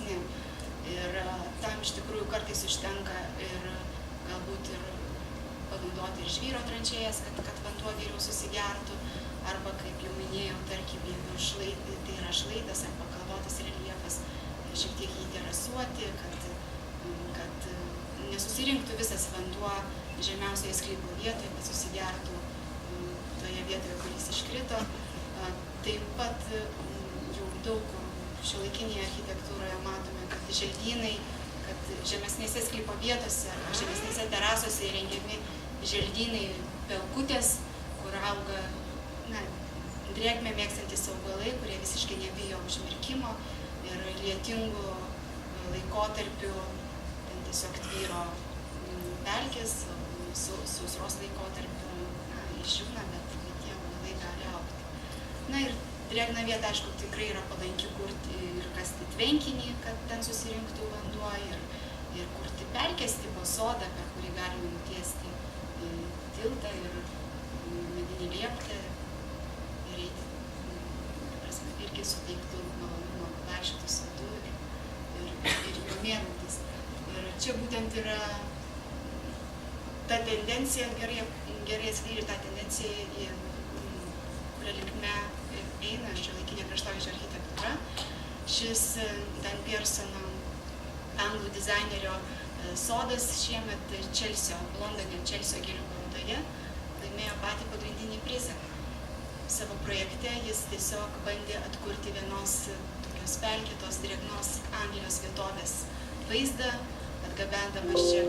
didesni. Ir tam iš tikrųjų kartais užtenka ir galbūt ir panaudoti ir žvyro tranšėjas, kad vanduo geriau susigertų, arba, kaip jau minėjau, tarkim, jeigu tai yra šlaitas arba kalvotas reljefas, šiek tiek jį terasuoti, kad nesusirinktų visas vanduo žemiausioje sklypo vietoje, kad susigertų toje vietoje, kur jis iškrito. Taip pat jau daug šiuolaikinėje architektūroje matome, kad želdynai, kad žemesnėse sklypo vietose arba žemesnėse terasose įrengiami želdynai, pelkutės, kur auga drėgmę mėgstantys augalai, kurie visiškai nebijo užmirkimo ir lietingų laikotarpių ten tiesiog tvyro pelkės, sausros laikotarpiu išdžiūna, bet tie augalai gali augti. Ir drėgna vieta, aišku, tikrai yra palanki kurti ir kasti tvenkinį, kad ten susirinktų vanduo, ir kurti pelkės tipo sodą, per kurį galime nutiesti tiltą ir medinį lieptą ir eiti, irgi suteiktų malonumą vaikščioti sodu ir jo mėgautis. Ir čia būtent yra ta tendencija, gerai atskleidžia tą tendenciją, kuria linkme eina šiuolaikinė kraštovaizdžio architektūra. Šis Dan Piersono, anglų dizainerio sodas šiemet Londone Čelsio gėlių parodoje laimėjo patį pagrindinį prizą. Savo projekte jis tiesiog bandė atkurti vienos tokios pelkėtos, drėgnos Anglijos vietovės vaizdą, atgabendamas čia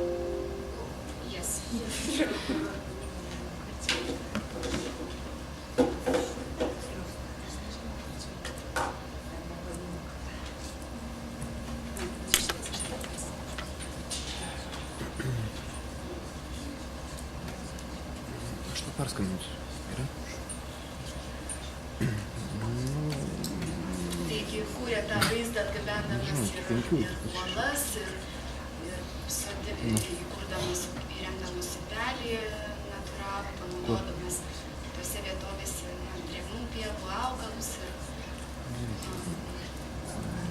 Perskambinsiu. Yra? Taigi kūrė tą vaizdą atgabendamas ir uolas, ir įkurdamas, įrengdamas upelį natūralų, panaudodamas tose vietovėse drėgnų pievų augalus ir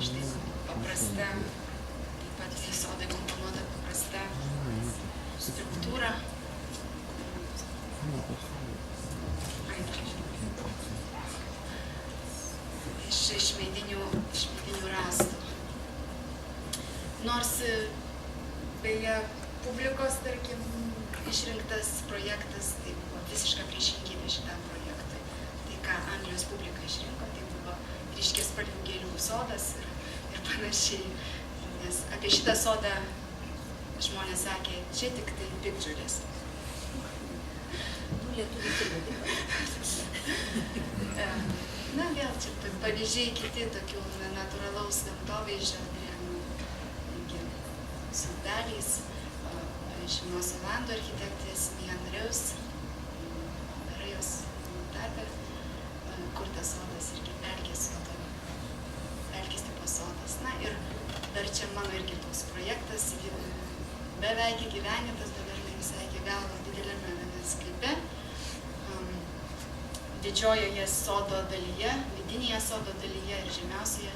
štai paprasta, taip pat sodai komponuota paprasta struktūra. Iš medinių rąstų. Nors, beje, publikos, tarkim, išrinktas projektas, tai buvo visiška priešingybė šitam projektui. Tai, ką Anglijos publika išrinko, tai buvo ryškiaspalvių gėlių sodas ir panašiai. Nes apie šitą sodą žmonės sakė, čia tik tai piktžolės. Vėl čia pavyzdžiai kiti tokių natūralaus gamtovaizdžio sodeliais. Žymios Olandų architektės Mian Reus, Rajos Tate, kurtas sodas irgi pelkės tipo sodas. Ir dar čia mano irgi toks projektas, beveik įgyvendintas, bet dar ne visai iki galo dideliame sklype. Didžiojoje sodo dalyje, vidinėje sodo dalyje ir žemiausioje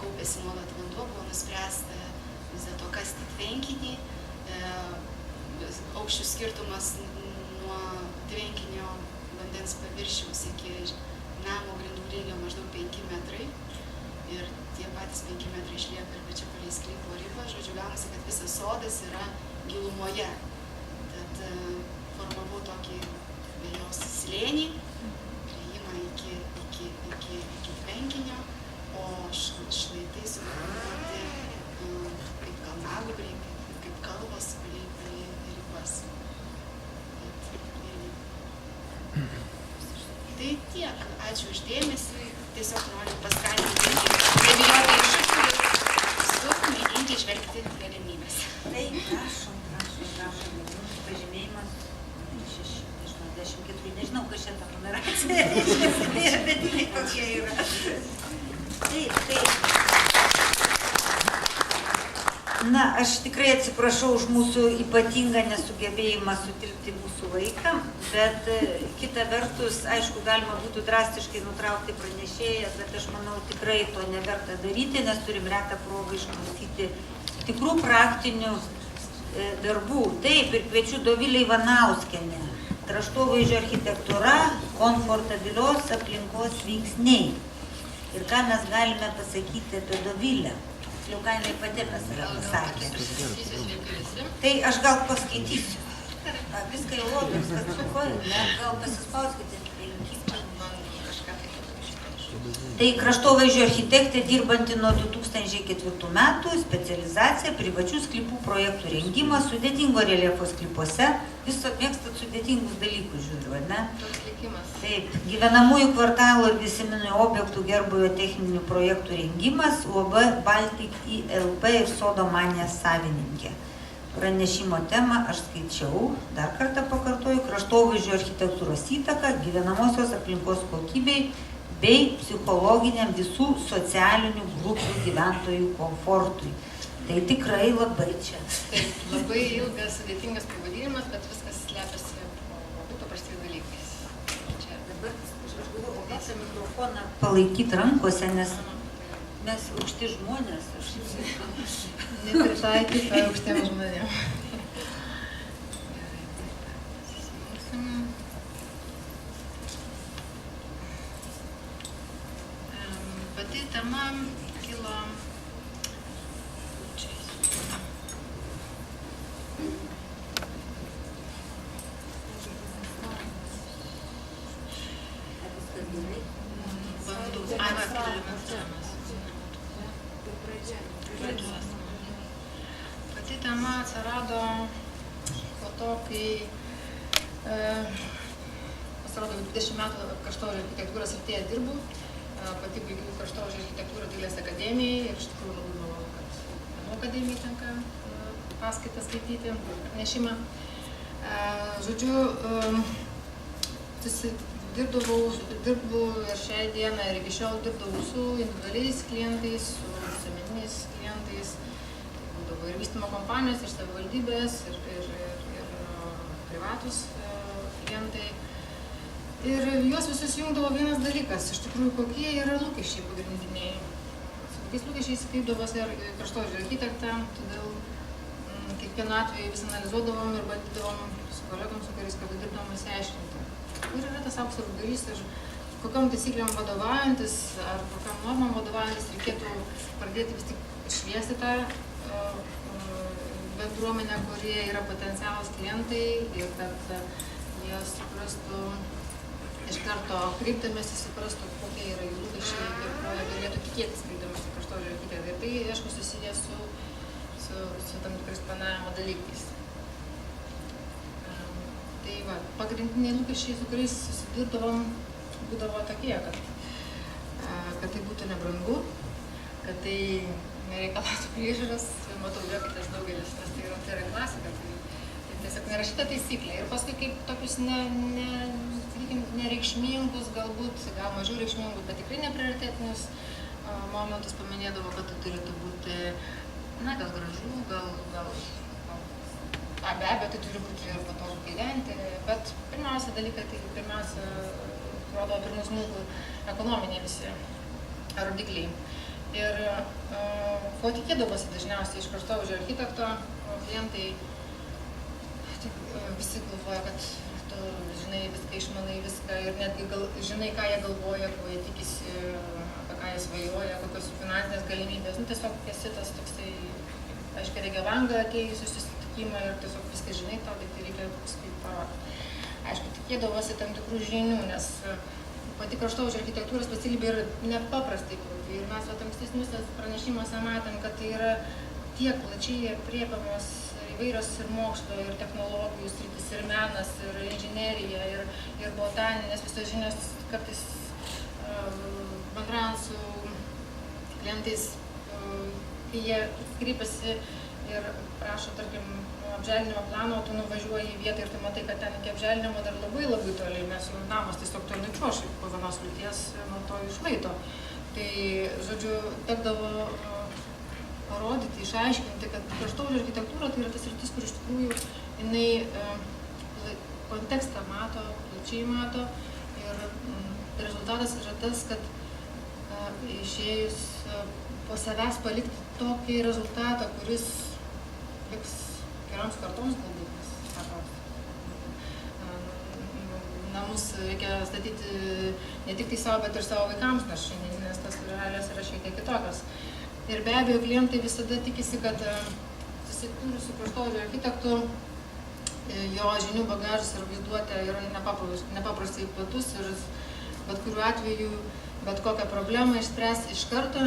kaupėsi nuolat vanduo, buvo nuspręsta vis dėlto kasti tvenkinį. Aukščių skirtumas nuo tvenkinio vandens paviršiaus iki namo grindų lygio maždaug 5 metrai. Ir tie patys 5 metrai išlieka ir čia palei sklypo ribą. Žodžiu, gaunasi, kad visas sodas yra gilumoje. Tad formavau tokį vėjos slėnį, iki tvenkinio, o šlaitai suformuoti kaip kalnagūbriai, kaip kalvos palei ribas. Tai tiek. Ačiū uždėmesį. Tiesiog noriu paskatinti nebijoti iššūkių ir mėginti žvelgti galimybės. Taip, prašom. Pažymėjimas 684, nežinau, kas čia ta numeracija, bet jinai kokia yra. Taip. Na, aš tikrai atsiprašau už mūsų ypatingą nesugebėjimą sutilpti mūsų laiką, bet kita vertus, aišku, galima būtų drastiškai nutraukti pranešėją, bet aš manau tikrai to neverta daryti, nes turim retą progą išklausyti tikrų praktinių darbų. Taip, ir kviečiu Dovilę Ivanauskienę. Kraštovaizdžio architektūra, komfortabilios aplinkos veiksniai. Ir ką mes galime pasakyti apie Dovilę? Jau ką jinai pati apie save pasakė. Tai aš gal paskaitysiu. Viską jau rodo, viskas tvarkoje, gal pasispauskite. Tai kraštovaizdžio architektė dirbanti nuo 2004 metų, specializacija privačių sklypų projektų rengimas, sudėtingo reljefo sklypuose, viso mėgstat sudėtingus dalykus, žiūriu, ne? Taip, gyvenamųjų kvartalų ir visuomeninių objektų gerbūvio techninių projektų rengimas, UAB Baltic ILP ir Sodo Manija savininkė. Pranešimo temą aš skaičiau, dar kartą pakartoju, kraštovaizdžio architektūros įtaka gyvenamosios aplinkos kokybei bei psichologiniam visų socialinių grupių gyventojų komfortui. Tai tikrai labai čia. Taip, labai ilgas, sudėtingas pavadinimas, bet viskas slepiasi labai paprastais dalykais. Čia dabar aš galvoju, visą mikrofoną palaikyti rankose, nes mes aukšti žmonės. Nepritaikyta aukštiem žmonėm. Pati tema kilo Pati tema atsirado po to, kai pasirodo 20 metų kraštovaizdžio architektūros srityje dirbu. Pati baigiau kraštovaizdžio architektūrą Dailės akademijai ir iš tikrųjų labai malonu, kad Menų akademijai tenka paskaitą skaityti, pranešimą. Žodžiu, dirbu ir šiai dieną ir iki šiol dirbdavau su individualiais klientais, su visuomeniniais klientais. Tai būdavo ir vystymo kompanijos, ir savivaldybės, ir privatus klientai. Ir juos visus jungdavo vienas dalykas, iš tikrųjų, kokie yra lūkesčiai pagrindiniai. Su kokiais lūkesčiais kreipdavosi ir kraštovaizdžio architektą, todėl kiekvienu atveju vis analizuodavom ir bandydavom su kolegom, su kuriais kartu dirbdavom, išsiaiškinti. Kur yra tas aukso vidurys ir kokiom taisyklėm vadovaujantis ar kokiom normom vadovaujantis reikėtų pradėti vis tik šviesti tą bendruomenę, kurie yra potencialūs klientai ir kad jie suprastų iš karto kreipdamėsi suprastų, kokie yra jų lūkesčiai ir ko jie galėtų tikėtis kreipdamėsi kraštovaizdžio architektą. Ir tai, aišku, susiję su tam tikrais planavimo dalykais. Tai va, pagrindiniai lūkesčiai, su kuriais susidurdavom, būdavo tokie, kad tai būtų nebrangu, kad tai nereikalautų priežiūros, matau, žiūrėkitės daugelis, nes tai yra klasika. Tai tiesiog nerašyta taisyklė. Ir paskui kaip tokius nereikšmingus, galbūt, gal mažiau reikšmingus, bet tikrai neprioritetinius momentus paminėdavo, kad tai turėtų būti, na, gal gražu, gal be abejo, tai turi būti ir patogu gyventi, bet pirmiausia dalykai, tai pirmiausia, rodo pirmus mūsų ekonominiai visi rodikliai. Ir ko tikėdavosi dažniausiai iš kraštovaizdžio architekto klientai, visi galvoja, kad tu žinai viską, išmanai viską ir netgi žinai, ką jie galvoja, ko jie tikisi, apie ką jie svajoja, kokios finansinės galimybės. Nu, tiesiog esi tas toksai, aiškiai, reikia langą atėjus į susitikimą ir tiesiog viską žinai, tau tai reikia paskui parodyti. Aišku, tikėdavosi tam tikrų žinių, nes pati kraštovaizdžio architektūros specialybė yra nepaprastai plati. Ir mes ankstesniuose pranešimuose matėm, kad tai yra tiek plačiai aprėpiamos įvairios ir mokslo, ir technologijų sritis, ir menas, ir inžinerija, ir botaninės visos žinios kartais bendraujant su klientais, kai jie kreipiasi ir prašo, tarkim, apželdinimo plano, tu nuvažiuoji į vietą ir tu matai, kad ten iki apželdinimo dar labai labai toli, nes jų namas tiesiog toli nučiuoši po vienos vilties nuo to išlaito. Tai, žodžiu, tekdavo parodyti, išaiškinti, kad kraštovaizdžio architektūra tai yra tas sritis, kur iš tikrųjų jinai kontekstą mato, plačiai mato ir rezultatas yra tas, kad išėjus po savęs palikti tokį rezultatą, kuris liks kelioms kartoms galbūt. Namus reikia statyti ne tik tai savo, bet ir savo vaikams, nes šiandieninės tas realijos yra šiek tiek kitokios. Ir be abejo, klientai visada tikisi, kad susikūrus su kraštovaizdžio architektu, jo žinių bagažas ir vaizduotė yra nepaprastai platus ir bet kuriuo atveju bet kokią problemą išspręs iš karto,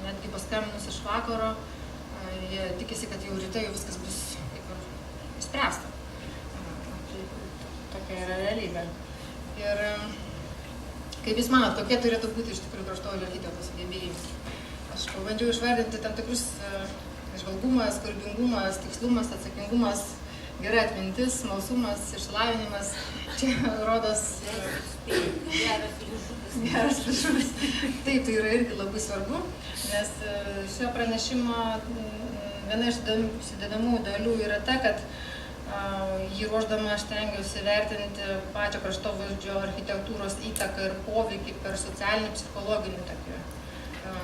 netgi paskambinus iš vakaro, jie tikisi, kad jau ryte jau viskas bus kaip ir išspręsta. Tokia yra realybė. Ir kaip jūs manot, kokie turėtų būti iš tikrųjų kraštovaizdžio architekto sugebėjimai? Aš pabandžiau išvardinti tam tikrus žvalgumas, kūrybingumas, tikslumas, atsakingumas, gera atmintis, smalsumas, išsilavinimas. Čia rodos Geras ližuvis. Taip, tai yra irgi labai svarbu, nes šio pranešimo viena iš sudedamųjų dalių yra ta, kad jį ruošdama aš stengiausi vertinti pačią kraštovaizdžio architektūros įtaką ir poveikį per socialinį, psichologinį tokį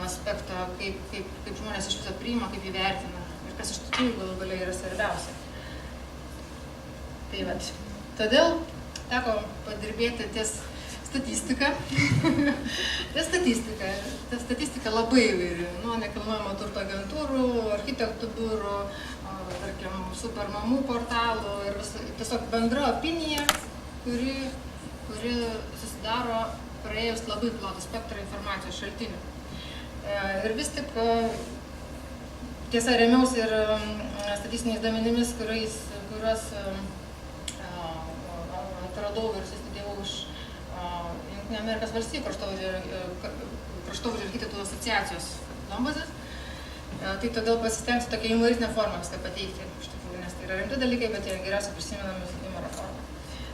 aspektą, kaip žmonės iš viso priima, kaip jį vertina ir kas iš tikrųjų galų gale yra svarbiausia. Tai vat. Todėl teko padirbėti ties statistiką. Ta statistika labai įvairi, nuo nekilnojamo turto agentūrų, architektų biurų, tarkim, supermamų portalų ir tiesiog bendra opinija, kuri susidaro praėjus labai platų spektrą informacijos šaltinių. Ir vis tik, tiesa, remiausi ir statistiniais duomenimis, kuriuos atradau ir sustudijavau iš Jungtinių Amerikos valstijų kraštovaizdžio architektų asociacijos duombazės. Tai todėl pasistengsiu tokią humoristinę formą viską pateikti, iš tikrųjų, nes tai yra rimti dalykai, bet jie geriausiai prisimenami humoro formą.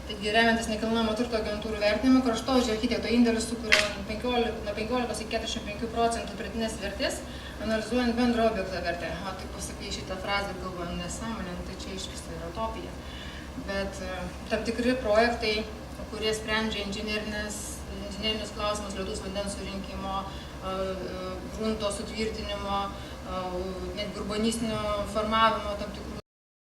Taigi, remiantis nekilnojamo turto agentūrų vertinimu, kraštovaizdžio architekto indėlis sukuria nuo 15 iki 45% pridėtinės vertės, analizuojant bendrą objekto vertę. O tai pasakai šitą frazę ir galvoju, nesąmonė, tai čia iš viso yra utopija. Bet tam tikri projektai, kurie sprendžia inžinerinius klausimus, ledus vandens surinkimo, grunto sutvirtinimo, netgi urbanistinio formavimo tam tikrų